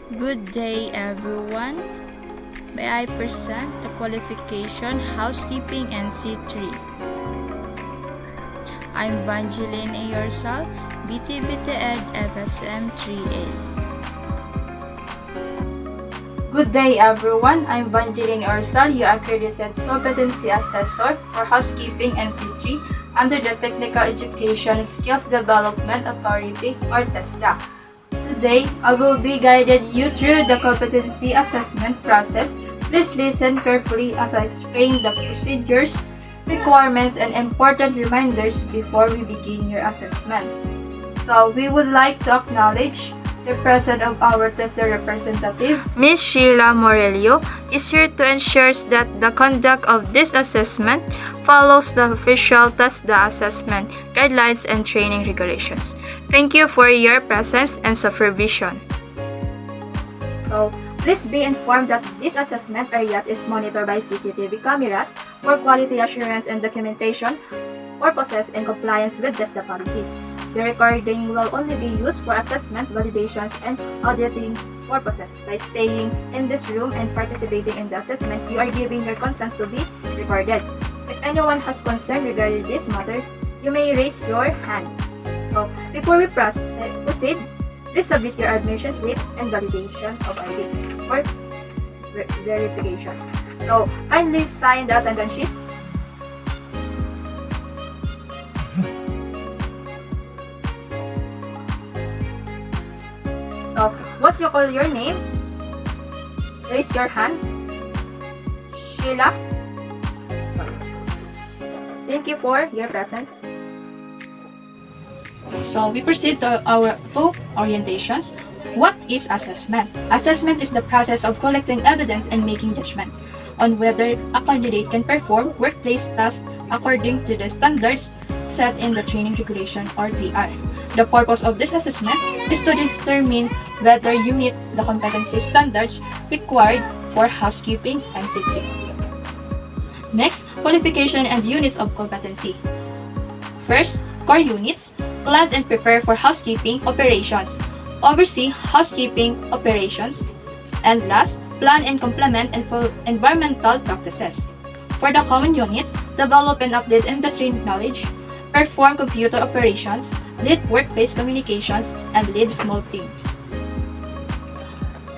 Good day, everyone. May I present the qualification Housekeeping NC3. I'm Vangeline Ayorsal, BTBT Ed FSM 3A. Good day, everyone. I'm Vangeline Orsal, your accredited competency assessor for housekeeping NC3 under the Technical Education Skills Development Authority or TESDA. Today, I will be guiding you through the competency assessment process. Please listen carefully as I explain the procedures, requirements, and important reminders before we begin your assessment. So, we would like to acknowledge the presence of our TESDA representative, Ms. Sheila Morelio, is here to ensure that the conduct of this assessment follows the official TESDA assessment guidelines and training regulations. Thank you for your presence and supervision. So, please be informed that this assessment areas is monitored by CCTV cameras for quality assurance and documentation purposes in compliance with TESDA policies. The recording will only be used for assessment, validations, and auditing purposes. By staying in this room and participating in the assessment, you are giving your consent to be recorded. If anyone has concern regarding this matter, you may raise your hand. So, before we proceed, please submit your admission slip and validation of ID for verification. So, kindly sign the attendance sheet. So, once you call your name, raise your hand. Sheila. Thank you for your presence. So, we proceed to our two orientations. What is assessment? Assessment is the process of collecting evidence and making judgment on whether a candidate can perform workplace tasks according to the standards set in the training regulation or TR. The purpose of this assessment is to determine whether you meet the competency standards required for housekeeping NC3. Next, qualification and units of competency. First, core units, plans and prepare for housekeeping operations, oversee housekeeping operations, and last, plan and complement environmental practices. For the common units, develop and update industry knowledge, perform computer operations, lead workplace communications, and lead small teams.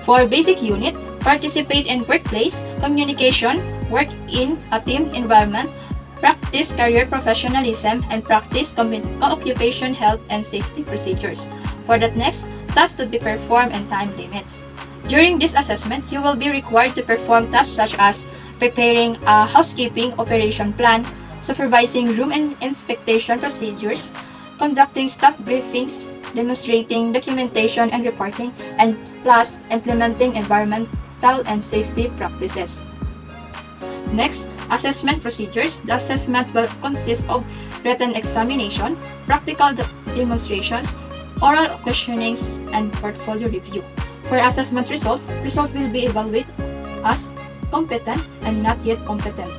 For basic unit, participate in workplace communication, work in a team environment, practice career professionalism, and practice occupation health and safety procedures. For that next, tasks to be performed and time limits. During this assessment, you will be required to perform tasks such as preparing a housekeeping operation plan, supervising room and inspection procedures, conducting staff briefings, demonstrating documentation and reporting, and plus implementing environmental and safety practices. Next, assessment procedures. The assessment will consist of written examination, practical demonstrations, oral questionings, and portfolio review. For assessment result will be evaluated as competent and not yet competent.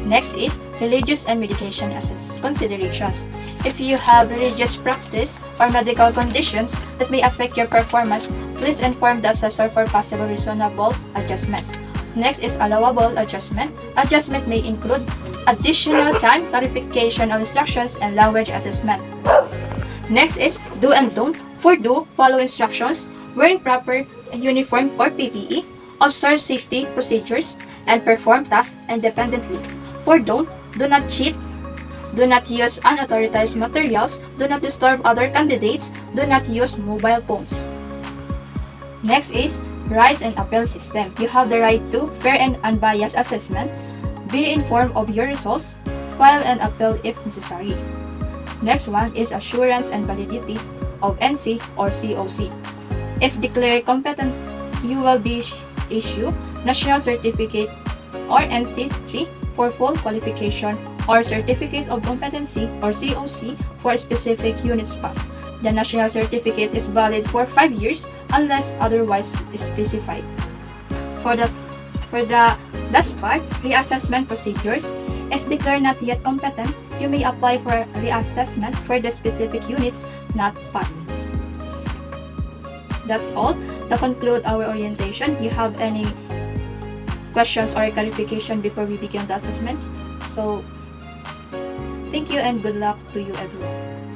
Next is religious and medication considerations. If you have religious practice or medical conditions that may affect your performance, please inform the assessor for possible reasonable adjustments. Next is allowable adjustment. Adjustment may include additional time, clarification of instructions, and language assessment. Next is do and don't. For do, follow instructions, wearing proper uniform or PPE, observe safety procedures, and perform tasks independently. For don't, do not cheat, do not use unauthorized materials, do not disturb other candidates, do not use mobile phones. Next is rise and appeal system. You have the right to fair and unbiased assessment, be informed of your results, file an appeal if necessary. Next one is assurance and validity of NC or COC. If declared competent, you will be issued National Certificate or NC3 for full qualification or Certificate of Competency or COC for specific units passed. The national certificate is valid for 5 years unless otherwise specified. For the last part, reassessment procedures. If declared not yet competent, you may apply for reassessment for the specific units not passed. that's all to conclude our orientation. You have any questions or clarification before we begin the assessments? So, thank you and good luck to you everyone.